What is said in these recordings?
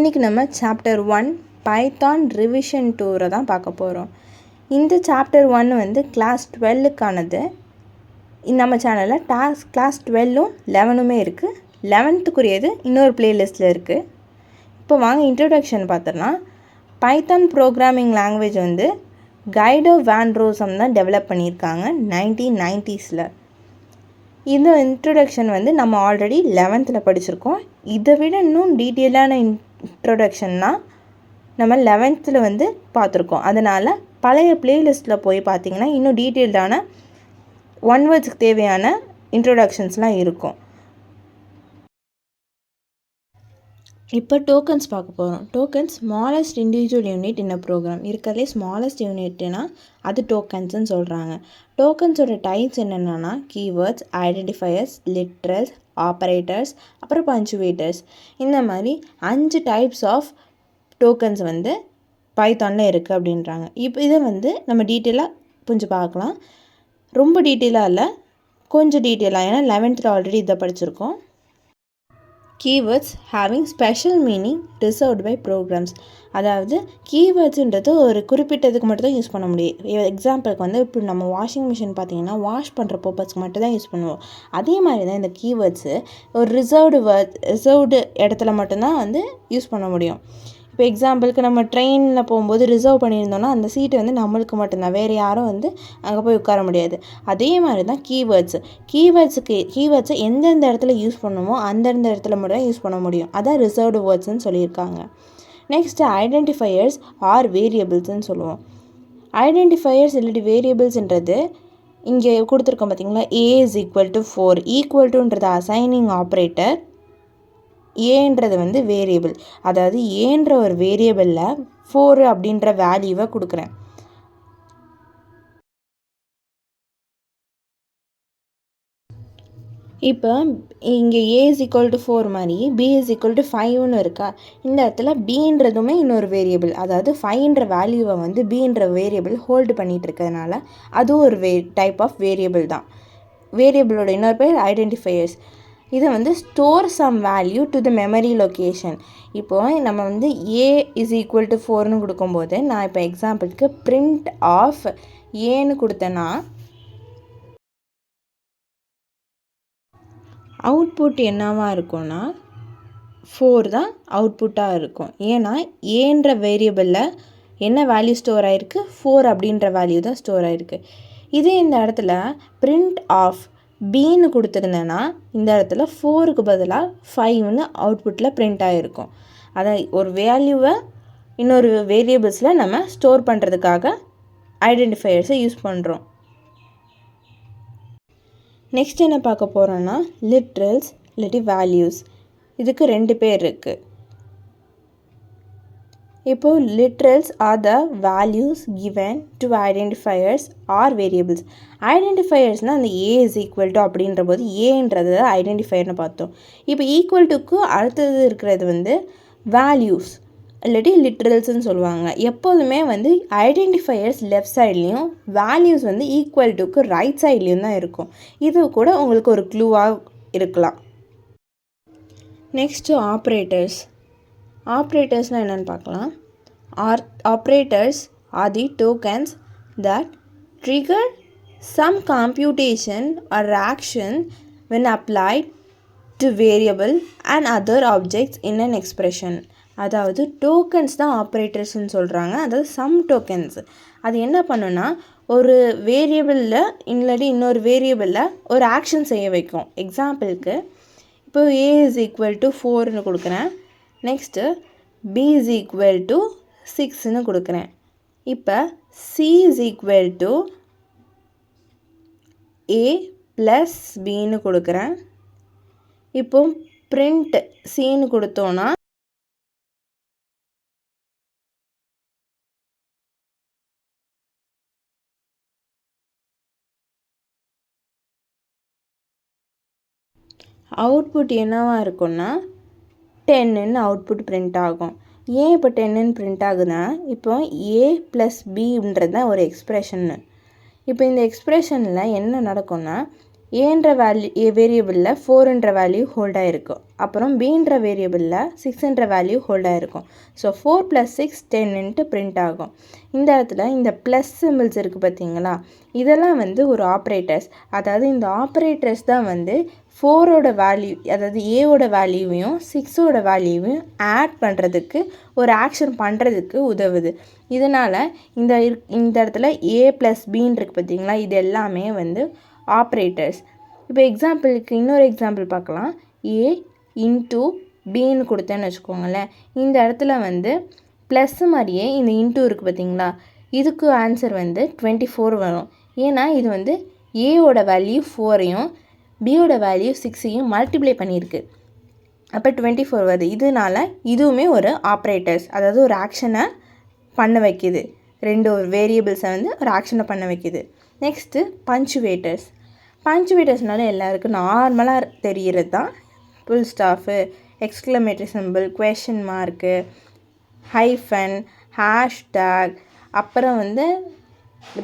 இன்றைக்கி நம்ம chapter 1 Python revision 2 தான் பார்க்க போகிறோம். இந்த சாப்டர் 1 வந்து கிளாஸ் 12க்கானது. நம்ம சேனலில் கிளாஸ் 12ம் 11மே இருக்குது. 11க்குரியது இன்னொரு பிளேலிஸ்ட்டில் இருக்குது. இப்போ வாங்க இன்ட்ரடக்ஷன் பார்த்துடலாம். பைத்தான் ப்ரோக்ராமிங் லாங்குவேஜ் வந்து கைடோ வேன் ரோசம் தான் டெவலப் பண்ணியிருக்காங்க 1990s. இந்த இன்ட்ரொடக்ஷன் வந்து நம்ம ஆல்ரெடி 11th படிச்சிருக்கோம். இதை விட இன்னும் டீட்டெயிலான இன்ட்ரொடக்ஷன்னா நம்ம 11th வந்து பார்த்துருக்கோம். அதனால் பழைய பிளேலிஸ்ட்டில் போய் பார்த்திங்கன்னா இன்னும் டீட்டெயில்டான ஒன் வேர்ட்ஸ்க்கு தேவையான இன்ட்ரொடக்ஷன்ஸ்லாம் இருக்கும். இப்போ டோக்கன்ஸ் பார்க்க போகிறோம். Tokens smallest individual unit in a program. இருக்கிறதுலே ஸ்மாலஸ்ட் யூனிட்னா அது டோக்கன்ஸ்ன்னு சொல்கிறாங்க. டோக்கன்ஸோட டைப்ஸ் என்னென்னா கீவேர்ட்ஸ், ஐடென்டிஃபையர்ஸ், லிட்ரல்ஸ், ஆப்பரேட்டர்ஸ், அப்புறம் பஞ்சுவேட்டர்ஸ். இந்த மாதிரி 5 டைப்ஸ் ஆஃப் டோக்கன்ஸ் வந்து பைத்தானில் இருக்குது அப்படின்றாங்க. இப்போ இதை வந்து நம்ம டீட்டெயிலாக கொஞ்சம் பார்க்கலாம். ரொம்ப டீட்டெயிலாக இல்லை, கொஞ்சம் டீட்டெயிலாக, ஏன்னா 11th ஆல்ரெடி இதை படிச்சிருக்கோம். Keywords having special meaning reserved by programs. அதாவது கீவேர்ட்ஸுன்றது ஒரு குறிப்பிட்டதுக்கு மட்டும் தான் யூஸ் பண்ண முடியும். எக்ஸாம்பிளுக்கு வந்து இப்போ நம்ம வாஷிங் மிஷின் பார்த்திங்கன்னா வாஷ் பண்ணுற பர்பஸ்க்கு மட்டும் தான் யூஸ் பண்ணுவோம். அதே மாதிரி தான் இந்த கீவேர்ட்ஸு ஒரு ரிசர்வ்டு இடத்துல மட்டும்தான் வந்து யூஸ் பண்ண முடியும். இப்போ எக்ஸாம்பிளுக்கு நம்ம ட்ரெயினில் போகும்போது ரிசர்வ் பண்ணியிருந்தோன்னா அந்த சீட்டு வந்து நம்மளுக்கு மட்டும்தான், வேறு யாரும் வந்து அங்கே போய் உட்கார முடியாது. அதே மாதிரி தான் கீவேர்ட்ஸை எந்தெந்த இடத்துல யூஸ் பண்ணுமோ அந்தந்த இடத்துல மட்டும் தான் யூஸ் பண்ண முடியும். அதான் ரிசர்வ்டு வேர்ட்ஸ்ன்னு சொல்லியிருக்காங்க. நெக்ஸ்ட்டு ஐடென்டிஃபையர்ஸ் ஆர் வேரியபிள்ஸ்ன்னு சொல்லுவோம். ஐடென்டிஃபையர்ஸ் இல்லாட்டி வேரியபிள்ஸ்ன்றது இங்கே கொடுத்துருக்கோம் பார்த்திங்களா. A is equal to 4. Equal டுன்றது அசைனிங் ஆப்ரேட்டர். ஏன்றது வந்து வேரியபிள். அதாவது ஏன்ற ஒரு வேரியபிளில் 4 அப்படின்ற வேல்யூவை கொடுக்குறேன். இப்போ இங்கே A is equal to 4 மாதிரி B is equal to 5ன்னு இருக்கா. இந்த இடத்துல Bன்றதுமே இன்னொரு வேரியபிள். அதாவது 5ன்ற வேல்யூவை வந்து Bன்ற வேரியபிள் ஹோல்டு பண்ணிகிட்டு இருக்கிறதுனால அதுவும் ஒரு டைப் ஆஃப் வேரியபிள் தான். வேரியபிளோட இன்னொரு பேர் ஐடென்டிஃபையர்ஸ். இதை வந்து store some value to the memory location. இப்போது நம்ம வந்து A is equal to 4ன்னு கொடுக்கும்போது நான் இப்போ எக்ஸாம்பிளுக்கு பிரிண்ட் ஆஃப் ஏன்னு கொடுத்தேன்னா அவுட்புட் என்னவாக இருக்கும்னா 4 தான் அவுட்புட்டாக இருக்கும். ஏன்னா ஏன்ற வேரியபிளில் என்ன வேல்யூ ஸ்டோர் ஆகிருக்கு, 4 அப்படின்ற வேல்யூ தான் ஸ்டோர் ஆகிருக்கு. இதே இந்த இடத்துல பிரிண்ட் ஆஃப் Bன்னு கொடுத்துருந்தேன்னா இந்த இடத்துல 4க்கு பதிலாக 5ன்னு அவுட்புட்டில் பிரிண்ட் ஆகிருக்கும். அதான் ஒரு வேல்யூவை இன்னொரு வேரியபிள்ஸில் நம்ம ஸ்டோர் பண்ணுறதுக்காக ஐடென்டிஃபையர்ஸை யூஸ் பண்ணுறோம். நெக்ஸ்ட் என்ன பார்க்க போகிறோன்னா லிட்ரல்ஸ் இல்லாட்டி வேல்யூஸ். இதுக்கு 2 பேர் இருக்குது. இப்போது literals are the values given to identifiers or variables. ஐடென்டிஃபையர்ஸ்னால் அந்த A is equal to அப்படின்ற போது ஏன்றது ஐடென்டிஃபையர்னு பார்த்தோம். இப்போ ஈக்குவல் டுக்கு அடுத்தது இருக்கிறது வந்து வேல்யூஸ் இல்லாட்டி லிட்ரல்ஸ்ன்னு சொல்லுவாங்க. எப்போதுமே வந்து ஐடென்டிஃபையர்ஸ் லெஃப்ட் சைட்லேயும் வேல்யூஸ் வந்து ஈக்குவல் டுக்கு ரைட் சைட்லேயும் தான் இருக்கும். இது கூட உங்களுக்கு ஒரு க்ளூவாக இருக்கலாம். நெக்ஸ்ட்டு ஆப்ரேட்டர்ஸ்னால் என்னென்னு பார்க்கலாம். Operators are the tokens that trigger some computation or action when applied to variable and other objects in an expression. அதாவது டோக்கன்ஸ் தான் ஆப்ரேட்டர்ஸ்ன்னு சொல்கிறாங்க. அதாவது சம் டோக்கன்ஸ் அது என்ன பண்ணுன்னா ஒரு வேரியபிளில் இல்லாட்டி இன்னொரு வேரியபிளில் ஒரு ஆக்ஷன் செய்ய வைக்கும். எக்ஸாம்பிளுக்கு இப்போ A is equal to 4ன்னு கொடுக்குறேன். Next B is equal to 6ன்னு கொடுக்குறேன். இப்போ C is equal to A plus Bன்னு கொடுக்குறேன். இப்போ print Cன்னு கொடுத்தோன்னா அவுட்புட் என்னவாக இருக்குன்னா 10ன்னு அவுட்புட் பிரிண்ட் ஆகும். ஏன் இப்போ 10ன்னு பிரிண்ட் ஆகுதுன்னா இப்போ A + Bன்றது தான் ஒரு எக்ஸ்ப்ரெஷன்னு. இப்போ இந்த எக்ஸ்ப்ரெஷனில் என்ன நடக்கும்னா ஏன்ற வேரியபிளில் 4ன்ற வேல்யூ ஹோல்ட் ஆகிருக்கும். அப்புறம் பீன்ற வேரியபிளில் 6ன்ற வேல்யூ ஹோல்ட் ஆகிருக்கும். ஸோ 4 + 6 10 பிரிண்ட் ஆகும். இந்த இடத்துல இந்த ப்ளஸ் சிம்பிள்ஸ் இருக்குது பார்த்தீங்களா, இதெல்லாம் வந்து ஒரு ஆப்ரேட்டர்ஸ். அதாவது இந்த ஆப்ரேட்டர்ஸ் தான் வந்து 4ஓட வேல்யூ, அதாவது ஏவோட வேல்யூவையும் 6ஓட வேல்யூவையும் ஆட் பண்ணுறதுக்கு, ஒரு ஆக்ஷன் பண்ணுறதுக்கு உதவுது. இதனால் இந்த இடத்துல ஏ ப்ளஸ் பின்னு இருக்குது பார்த்தீங்களா, இது எல்லாமே வந்து ஆப்ரேட்டர்ஸ். இப்போ எக்ஸாம்பிளுக்கு இன்னொரு எக்ஸாம்பிள் பார்க்கலாம். ஏ இன்ட்டு பின்னு கொடுத்தேன்னு வச்சுக்கோங்களேன். இந்த இடத்துல வந்து ப்ளஸ் மாதிரியே இந்த இன்ட்டு இருக்குது பார்த்தீங்களா, இதுக்கு ஆன்சர் வந்து 24 வரும். ஏன்னா இது வந்து ஏவோட வேல்யூ 4ஐயும் பியோட வேல்யூ 6ஐயும் மல்டிப்ளை பண்ணியிருக்கு. அப்போ 24 வருது. இதனால் இதுவுமே ஒரு ஆப்ரேட்டர்ஸ், அதாவது ஒரு ஆக்ஷனை பண்ண வைக்கிது. ரெண்டு வேரியபிள்ஸை வந்து ஒரு ஆக்ஷனை பண்ண வைக்கிது. நெக்ஸ்ட்டு பஞ்சுவேட்டர்ஸ். பஞ்சுவேட்டர்ஸ்னால எல்லாருக்கும் நார்மலாக தெரிகிறது தான். Full stop, exclamatory simple, question mark, hyphen, hashtag, அப்புறம் வந்து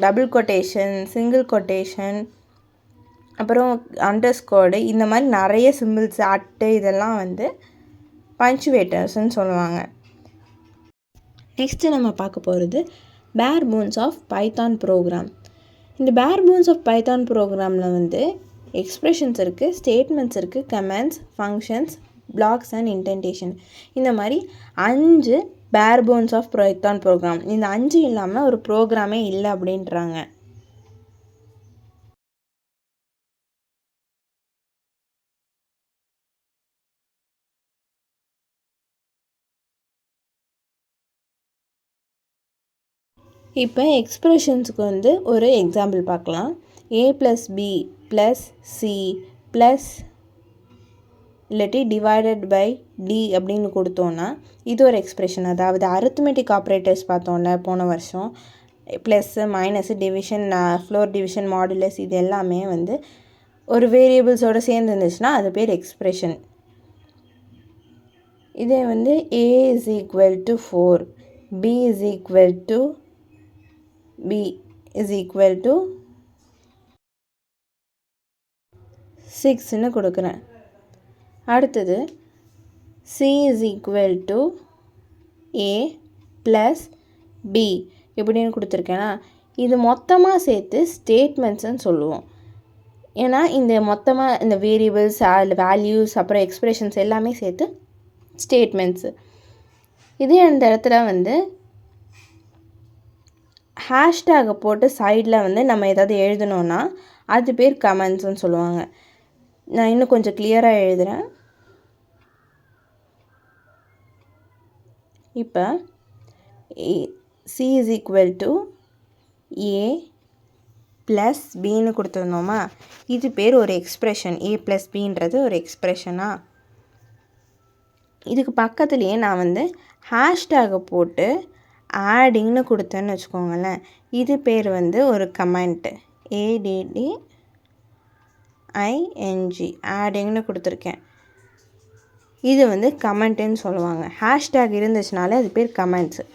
டபுள் கொட்டேஷன், சிங்கிள் கொட்டேஷன், அப்புறம் அண்டர்ஸ்கோர்டு, இந்த மாதிரி நிறைய சிம்பிள்ஸ், அட்டு, இதெல்லாம் வந்து பஞ்சுவேட்டர்ஸ்ன்னு சொல்லுவாங்க. நெக்ஸ்ட்டு நம்ம பார்க்க போகிறது பேர் போன்ஸ் ஆஃப் பைத்தான் ப்ரோக்ராம். இந்த பேர் போன்ஸ் ஆஃப் பைத்தான் ப்ரோக்ராமில் வந்து எக்ஸ்ப்ரெஷன்ஸ் இருக்குது, ஸ்டேட்மெண்ட்ஸ் இருக்குது, comments, functions, blocks and indentation. இந்த மாதிரி 5 பேர் போன்ஸ் ஆஃப் பைத்தான் ப்ரோக்ராம். இந்த 5 இல்லாமல் ஒரு ப்ரோக்ராமே இல்லை அப்படின்றாங்க. இப்போ எக்ஸ்ப்ரெஷன்ஸுக்கு வந்து ஒரு எக்ஸாம்பிள் பார்க்கலாம். a + b + c ப்ளஸ் இல்லாட்டி டிவைடட் பை d அப்படின்னு கொடுத்தோன்னா இது ஒரு எக்ஸ்ப்ரெஷன். அதாவது அரித்மெட்டிக் ஆப்ரேட்டர்ஸ் பார்த்தோம்ல போன வருஷம், plus, minus, division, floor division, modulus, இது எல்லாமே வந்து ஒரு வேரியபிள்ஸோடு சேர்ந்து இருந்துச்சுன்னா அது பேர் எக்ஸ்ப்ரெஷன். இதே வந்து a = 4, b = 6ன்னு கொடுக்குறேன். அடுத்தது c = a + b இப்படின்னு கொடுத்துருக்கேன்னா இது மொத்தமாக சேர்த்து ஸ்டேட்மெண்ட்ஸ்ன்னு சொல்லுவோம். ஏன்னா இந்த மொத்தமாக இந்த வேரியபிள்ஸ், வேல்யூஸ், அப்புறம் எக்ஸ்ப்ரெஷன்ஸ் எல்லாமே சேர்த்து ஸ்டேட்மெண்ட்ஸு. இதே அந்த இடத்துல வந்து ஹேஷ்டேகை போட்டு சைடில் வந்து நம்ம ஏதாவது எழுதணுன்னா அது பேர் கமெண்ட்ஸ்ன்னு சொல்லுவாங்க. நான் இன்னும் கொஞ்சம் கிளியராக எழுதுகிறேன். இப்போ c = a + bன்னு கொடுத்துருந்தோமா, இது பேர் ஒரு எக்ஸ்ப்ரெஷன். a + bன்றது ஒரு எக்ஸ்ப்ரெஷனா. இதுக்கு பக்கத்துலேயே நான் வந்து ஹேஷ்டேகை போட்டு ஆடிங்னு கொடுத்தேன்னு வச்சுக்கோங்களேன், இது பேர் வந்து ஒரு கமெண்ட்டு. ADDING ஆடிங்னு கொடுத்துருக்கேன். இது வந்து கமெண்ட்டுன்னு சொல்லுவாங்க. ஹேஷ்டேக் இருந்துச்சுனாலே அது பேர் கமெண்ட்ஸு.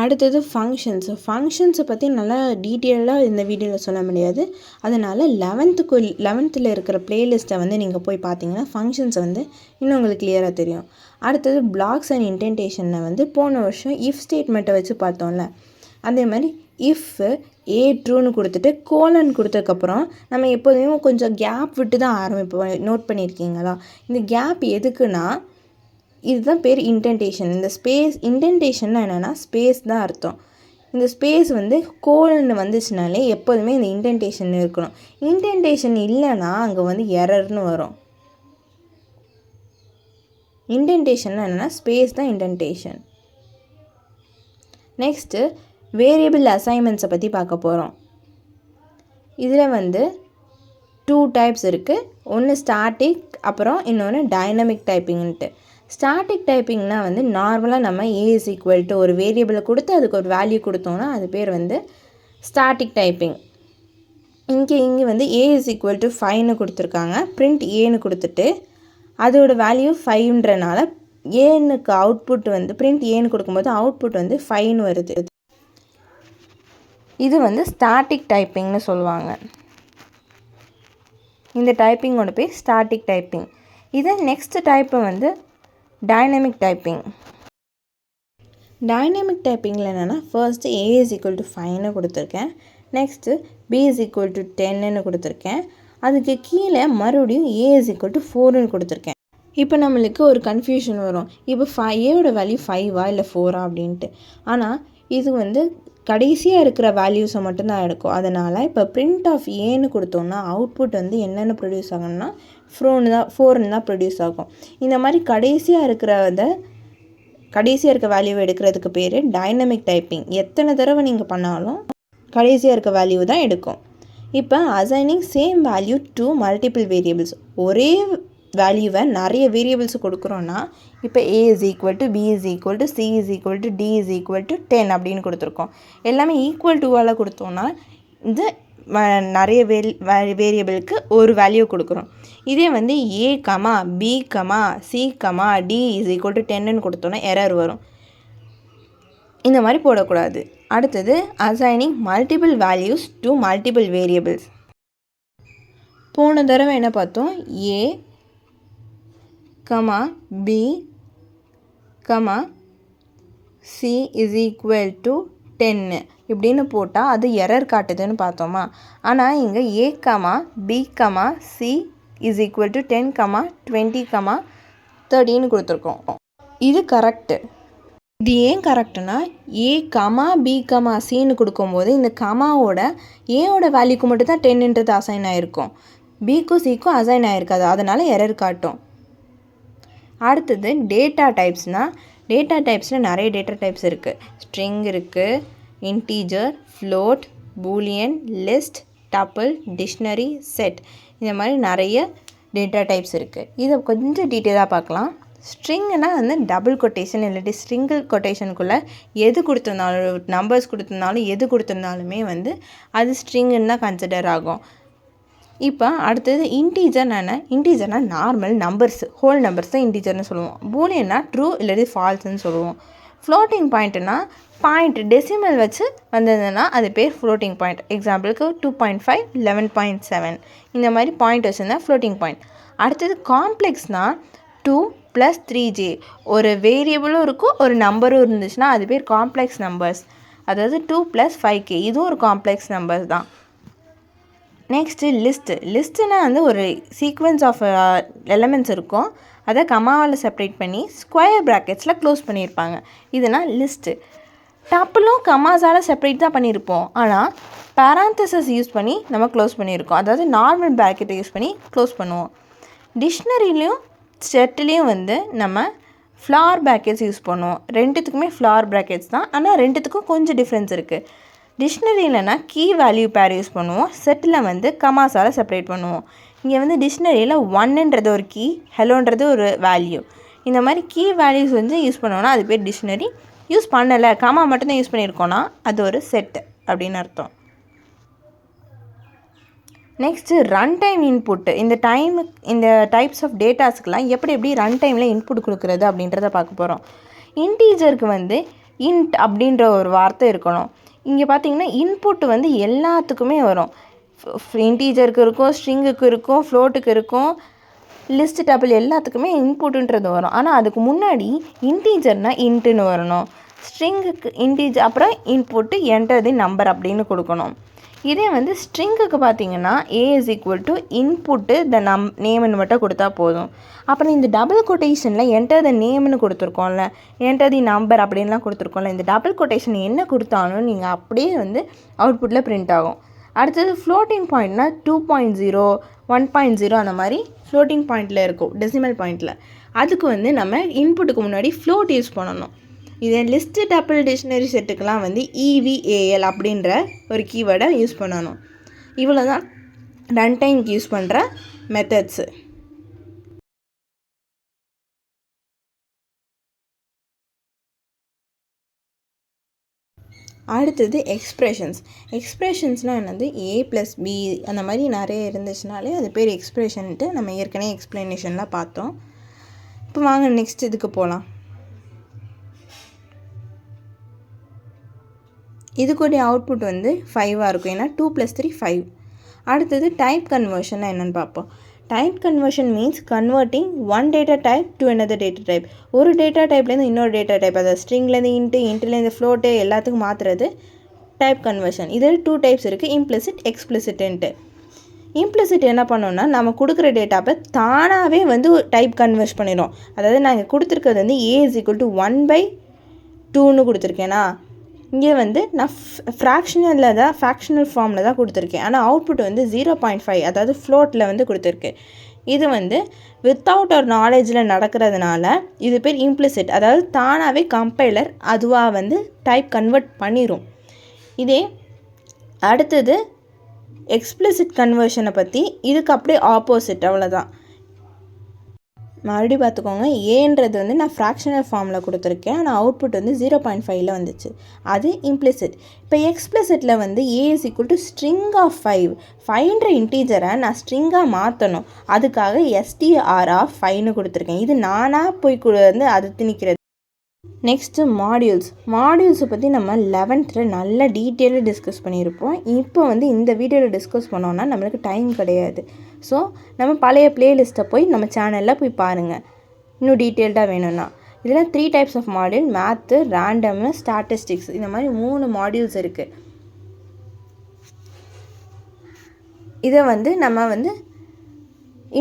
அடுத்தது ஃபங்க்ஷன்ஸை பற்றி நல்லா டீட்டெயிலாக இந்த வீடியோவில் சொல்ல முடியாது. அதனால் 11th இருக்கிற ப்ளேலிஸ்ட்டை வந்து நீங்கள் போய் பார்த்தீங்கன்னா ஃபங்க்ஷன்ஸை வந்து இன்னும் உங்களுக்கு கிளியராக தெரியும். அடுத்தது பிளாக்ஸ் அண்ட் இன்டென்டேஷனை வந்து போன வருஷம் இஃப் ஸ்டேட்மெண்ட்டை வச்சு பார்த்தோம்ல, அதே மாதிரி இஃப் a ட்ரூன்னு கொடுத்துட்டு கோலன் கொடுத்ததுக்கப்புறம் நம்ம எப்போதுமே கொஞ்சம் கேப் விட்டு தான் ஆரம்பிப்போம். நோட் பண்ணியிருக்கீங்களா? இந்த கேப் எதுக்குன்னா இதுதான் பேர் இன்டென்டேஷன். இந்த இன்டென்டேஷன்னா என்னென்னா ஸ்பேஸ் தான் அர்த்தம். இந்த ஸ்பேஸ் வந்து கோலன்னு வந்துச்சுனாலே எப்போதுமே இந்த இன்டென்டேஷன் இருக்கணும். இன்டென்டேஷன் இல்லைன்னா அங்கே வந்து எரர்னு வரும். இன்டென்டேஷன்னா என்னென்னா ஸ்பேஸ் தான் இன்டென்டேஷன். நெக்ஸ்ட்டு வேரியபிள் அசைன்மெண்ட்ஸை பற்றி பார்க்க போகிறோம். இதில் வந்து 2 டைப்ஸ் இருக்குது. ஒன்று ஸ்டாட்டிக், அப்புறம் இன்னொன்று டைனமிக் டைப்பிங்ன்ட்டு. ஸ்டாட்டிக் டைப்பிங்னால் வந்து நார்மலாக நம்ம a = ஒரு வேரியபிளை கொடுத்து அதுக்கு ஒரு வேல்யூ கொடுத்தோன்னா அது பேர் வந்து ஸ்டாட்டிக் டைப்பிங். இங்கே வந்து a = 5ன்னு கொடுத்துருக்காங்க. பிரிண்ட் aன்னு கொடுத்துட்டு அதோட வேல்யூ 5ன்றனால ஏனுக்கு அவுட்புட் வந்து பிரிண்ட் ஏன்னு கொடுக்கும்போது அவுட்புட் வந்து 5ன்னு வருது. இது வந்து ஸ்டாட்டிக் டைப்பிங்னு சொல்லுவாங்க. இந்த டைப்பிங்கோட பேர் ஸ்டாட்டிக் டைப்பிங். இது நெக்ஸ்ட் டைப்பு வந்து டைனமிக் டைப்பிங். டைனமிக் டைப்பிங்கில் என்னென்னா first A is equal to 5ன்னு கொடுத்துருக்கேன். Next B is equal to 10ன்னு கொடுத்துருக்கேன். அதுக்கு கீழே மறுபடியும் A is equal to 4ன்னு கொடுத்துருக்கேன். இப்போ நம்மளுக்கு ஒரு கன்ஃபியூஷன் வரும். இப்போ ஏயோட வேல்யூ 5ஆ இல்லை 4ஆ அப்படின்ட்டு. ஆனால் இது வந்து கடைசியாக இருக்கிற வேல்யூஸை மட்டும்தான் எடுக்கும். அதனால் இப்போ பிரிண்ட் ஆஃப் ஏன்னு கொடுத்தோம்னா அவுட்புட் வந்து என்னென்னு ப்ரொடியூஸ் ஆகணும்னா 4ன்னு தான் ப்ரொடியூஸ் ஆகும். இந்த மாதிரி கடைசியாக இருக்க வேல்யூவை எடுக்கிறதுக்கு பேர் டைனமிக் டைப்பிங். எத்தனை தடவை நீங்கள் பண்ணாலும் கடைசியாக இருக்க வேல்யூ தான் எடுக்கும். இப்போ assigning same value to multiple variables. ஒரே வேல்யூவை நிறைய வேரியபிள்ஸ் கொடுக்குறோன்னா இப்போ A is equal to B is equal to C is equal to D is equal to 10 அப்படின்னு கொடுத்துருக்கோம். எல்லாமே ஈக்குவல் டுவால் கொடுத்தோன்னா இது நிறைய வேரியபிளுக்கு ஒரு வேல்யூ கொடுக்குறோம். இதே வந்து A, B, C, D is equal to 10ன்னு கொடுத்தோன்னா எரர் வரும். இந்த மாதிரி போடக்கூடாது. அடுத்தது assigning multiple values to multiple variables. போன தடவை என்ன பார்த்தோம்? A, B, C is equal to 10 இப்படின்னு போட்டால் அது எரர் காட்டுதுன்னு பார்த்தோமா? ஆனால் இங்கே A, B, C is equal to 10, 20, 30ன்னு கொடுத்துருக்கோம். இது கரெக்டு. இது ஏன் கரெக்டுனா A, B, Cன்னு கொடுக்கும்போது இந்த கமாவோட ஏவோட வேல்யூக்கு மட்டும் தான் 10ன்றது அசைன் ஆகிருக்கும். Bக்கும் Cக்கும் அசைன் ஆகிருக்காது. அதனால் எரர் காட்டும். அடுத்தது டேட்டா டைப்ஸ்னால் டேட்டா டைப்ஸில் நிறைய டேட்டா டைப்ஸ் இருக்குது. ஸ்ட்ரிங் இருக்குது, integer, float, Boolean, list, tuple, dictionary, set. இந்த மாதிரி நிறைய டேட்டா டைப்ஸ் இருக்குது. இதை கொஞ்சம் டீட்டெயிலாக பார்க்கலாம். ஸ்ட்ரிங்குனால் வந்து டபுள் கொட்டேஷன் இல்லாட்டி சிங்கிள் கொட்டேஷனுக்குள்ளே எது கொடுத்துருந்தாலும் நம்பர்ஸ் கொடுத்துருந்தாலும் எது கொடுத்துருந்தாலுமே வந்து அது ஸ்ட்ரிங்குன்னு தான் கன்சிடர் ஆகும். இப்போ அடுத்தது இன்டீஜர்னால் நார்மல் நம்பர்ஸ், ஹோல் நம்பர்ஸ் தான் இன்டீஜர்னு சொல்லுவோம். பூலியன்னா ட்ரூ இல்லாட்டி ஃபால்ஸ்ன்னு சொல்லுவோம். ஃப்ளோட்டிங் பாயிண்ட்டுனா பாயிண்ட் டெசிமல் வச்சு வந்ததுன்னா அது பேர் ஃப்ளோட்டிங் பாயிண்ட். எக்ஸாம்பிளுக்கு 2.5, 11.7 இந்த மாதிரி பாயிண்ட் வச்சுருந்தா ஃப்ளோட்டிங் பாயிண்ட். அடுத்தது காம்ப்ளெக்ஸ்னால் 2 + 3j. ஒரு வேரியபிளும் இருக்கும் ஒரு நம்பரும் இருந்துச்சுன்னா அது பேர் காம்ப்ளெக்ஸ் நம்பர்ஸ். அதாவது 2 + 5k இதுவும் ஒரு காம்ப்ளெக்ஸ் நம்பர்ஸ் தான். நெக்ஸ்ட்டு லிஸ்ட்டுனா வந்து ஒரு சீக்வென்ஸ் ஆஃப் எலமெண்ட்ஸ் இருக்கும். அதை கமாவால் செப்பரேட் பண்ணி ஸ்கொயர் ப்ராக்கெட்ஸில் க்ளோஸ் பண்ணியிருப்பாங்க. இதுனால் லிஸ்ட்டு. டப்பிளும் கமாஸால் செப்பரேட் தான் பண்ணியிருப்போம். ஆனால் பேராந்தசிஸ் யூஸ் பண்ணி நம்ம க்ளோஸ் பண்ணியிருக்கோம். அதாவது நார்மல் ப்ராக்கெட்டை யூஸ் பண்ணி க்ளோஸ் பண்ணுவோம். டிக்ஷனரிலையும் செட்லேயும் வந்து நம்ம ஃப்ளார் ப்ராக்கெட்ஸ் யூஸ் பண்ணுவோம். ரெண்டுத்துக்குமே ஃப்ளார் ப்ராக்கெட்ஸ் தான். ஆனால் ரெண்டுத்துக்கும் கொஞ்சம் டிஃப்ரென்ஸ் இருக்குது. டிக்ஷனரியிலனா கீ வேல்யூ பேர் யூஸ் பண்ணுவோம். செட்டில் வந்து கமாஸால் செப்பரேட் பண்ணுவோம். இங்கே வந்து டிக்ஷனரியில் 1ன்றது ஒரு கீ, ஹெலோன்றது ஒரு வேல்யூ. இந்த மாதிரி கீ வேல்யூஸ் வந்து யூஸ் பண்ணுவோன்னா அது பேர் டிக்ஷனரி. யூஸ் பண்ணலை கமா மட்டும்தான் யூஸ் பண்ணியிருக்கோன்னா அது ஒரு செட் அப்படின்னு அர்த்தம். Next run time input. இந்த டைப்ஸ் ஆஃப் டேட்டாஸுக்கெலாம் எப்படி ரன் டைமில் இன்புட் கொடுக்குறது அப்படின்றத பார்க்க போகிறோம். இன்டீஜருக்கு வந்து இன்ட் அப்படின்ற ஒரு வார்த்தை இருக்கணும். இங்கே பார்த்தீங்கன்னா இன்புட் வந்து எல்லாத்துக்குமே வரும். இன்டீஜருக்கு இருக்கும், ஸ்ட்ரிங்குக்கு இருக்கும், ஃப்ளோட்டுக்கு இருக்கும், லிஸ்ட் டபுள் எல்லாத்துக்குமே இன்புட்டுன்றது வரும். ஆனால் அதுக்கு முன்னாடி இன்டீஜர்னால் இன்ட்டுன்னு வரணும். ஸ்ட்ரிங்குக்கு இன்டீஜர் அப்புறம் இன்புட்டு என்டர் தி நம்பர் அப்படின்னு கொடுக்கணும். இதே வந்து ஸ்ட்ரிங்குக்கு பார்த்தீங்கன்னா A is equal to input the நேம்னு மட்டும் கொடுத்தா போதும். அப்புறம் இந்த டபுள் கொட்டேஷனில் என்டர் த நேம்னு கொடுத்துருக்கோம்ல, என்டர் தி நம்பர் அப்படின்லாம் கொடுத்துருக்கோம்ல, இந்த டபுள் கொட்டேஷன் என்ன கொடுத்தாலும் நீங்கள் அப்படியே வந்து அவுட்புட்டில் பிரிண்ட் ஆகும். அடுத்தது ஃப்ளோட்டிங் பாயிண்ட்னா 2.0, 1.0 அந்த மாதிரி ஃப்ளோட்டிங் பாயிண்டில் இருக்கும், டெசிமல் பாயிண்டில். அதுக்கு வந்து நம்ம இன்புட்டுக்கு முன்னாடி ஃப்ளோட் யூஸ் பண்ணணும். இதே லிஸ்ட்டு டப்பிள் டிக்ஷனரி செட்டுக்கெலாம் வந்து EVAL அப்படின்ற ஒரு கீவேர்டை யூஸ் பண்ணணும். இவ்வளோ தான் ரன் டைம்க்கு யூஸ் பண்ணுற மெத்தட்ஸு. அடுத்தது எக்ஸ்ப்ரெஷன்ஸ்னால் என்னது A + B அந்த மாதிரி நிறைய இருந்துச்சுனாலே அது பேர் எக்ஸ்ப்ரெஷன்ட்டு நம்ம ஏற்கனவே எக்ஸ்ப்ளனேஷன்லாம் பார்த்தோம். இப்போ வாங்க நெக்ஸ்ட் இதுக்கு போகலாம். இதுக்குடைய அவுட்புட் வந்து 5ஆக இருக்கும். ஏன்னா 2 + 3 5. அடுத்தது டைப் கன்வர்ஷன் என்னென்னு பார்ப்போம். Type conversion means converting one data type to another data type. ஒரு டேட்டா டைப்லேருந்து இன்னொரு டேட்டா டைப், அதாவது ஸ்ட்ரிங்லேருந்து இன்ட்டுலேருந்து ஃப்ளோட்டு எல்லாத்துக்கும் மாற்றுறது டைப் கன்வர்ஷன். இதில் 2 டைப்ஸ் இருக்குது, இம்ப்ளிசிட் எக்ஸ்பிளிசிட்டுன்ட்டு. இம்ப்ளிசிட் என்ன பண்ணோன்னா நம்ம கொடுக்குற டேட்டாவை தானாகவே வந்து டைப் கன்வெர்ட் பண்ணிடும். அதாவது நாங்கள் கொடுத்துருக்கிறது வந்து a = 1/2ன்னு கொடுத்துருக்கேனா, இங்கே வந்து நான் ஃப்ராக்ஷனல் ஃபார்மில் தான் கொடுத்துருக்கேன். ஆனால் அவுட்புட் வந்து 0.5, அதாவது ஃப்ளோட்டில் வந்து கொடுத்துருக்கு. இது வந்து வித்தவுட் ஒரு நாலேஜில் நடக்கிறதுனால இது பேர் இம்ப்ளிசிட். அதாவது தானாகவே கம்பைலர் அதுவாக வந்து டைப் கன்வெர்ட் பண்ணிடும். இதே அடுத்தது எக்ஸ்பிளிசிட் கன்வர்ஷனை பற்றி, இதுக்கு அப்படியே ஆப்போசிட், அவ்வளோதான். மறுபடியும் பார்த்துக்கோங்க, ஏன்றது வந்து நான் ஃப்ராக்ஷனல் ஃபார்மில் கொடுத்துருக்கேன், ஆனால் அவுட்புட் வந்து 0.5ல் வந்துச்சு. அது இம்ப்ளிசிட். இப்போ எக்ஸ்பிளிசிட்டில் வந்து a = string of 5. 5ன்ற இன்டீஜரை நான் ஸ்ட்ரிங்காக மாற்றணும். அதுக்காக str of 5ன்னு கொடுத்துருக்கேன். இது நானாக போய் வந்து அது திணிக்கிறது. நெக்ஸ்ட்டு மாடியூல்ஸை பற்றி நம்ம 11th நல்ல டீட்டெயிலாக டிஸ்கஸ் பண்ணியிருப்போம். இப்போ வந்து இந்த வீடியோவில் டிஸ்கஸ் பண்ணோன்னா நம்மளுக்கு டைம் கிடையாது. ஸோ நம்ம பழைய ப்ளேலிஸ்ட்டை போய் நம்ம சேனலில் போய் பாருங்கள், இன்னும் டீட்டெயில்டாக வேணும்னா. இதில் 3 types of module: math, random, statistics. இந்த மாதிரி 3 மாடியூல்ஸ் இருக்குது. இதை வந்து நம்ம வந்து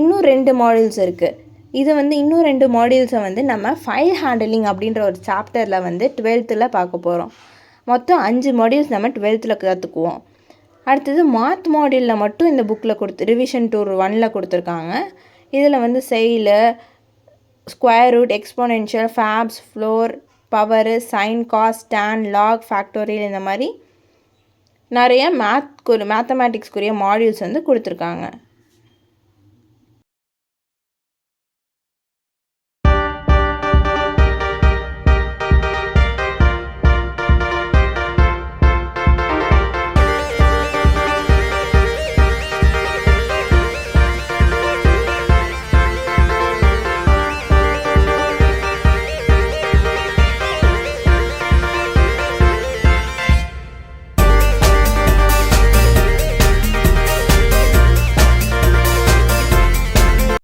இன்னும் 2 மாடியூல்ஸ் இருக்குது. இது வந்து இன்னும் 2 மாடியூல்ஸை வந்து நம்ம ஃபைல் ஹேண்டலிங் அப்படின்ற ஒரு சாப்டரில் வந்து 12th பார்க்க போகிறோம். மொத்தம் 5 மாடியூல்ஸ் நம்ம 12th கற்றுக்குவோம். அடுத்தது மாத் மாடியூலில் மட்டும் இந்த புக்கில் ரிவிஷன் 1ல் கொடுத்துருக்காங்க. இதில் வந்து ceil, square root, exponential, fabs, floor, power, sine, cos, tan, log, factorial, இந்த மாதிரி நிறைய மேத்தமேட்டிக்ஸ்க்குரிய மாடியூல்ஸ் வந்து கொடுத்துருக்காங்க.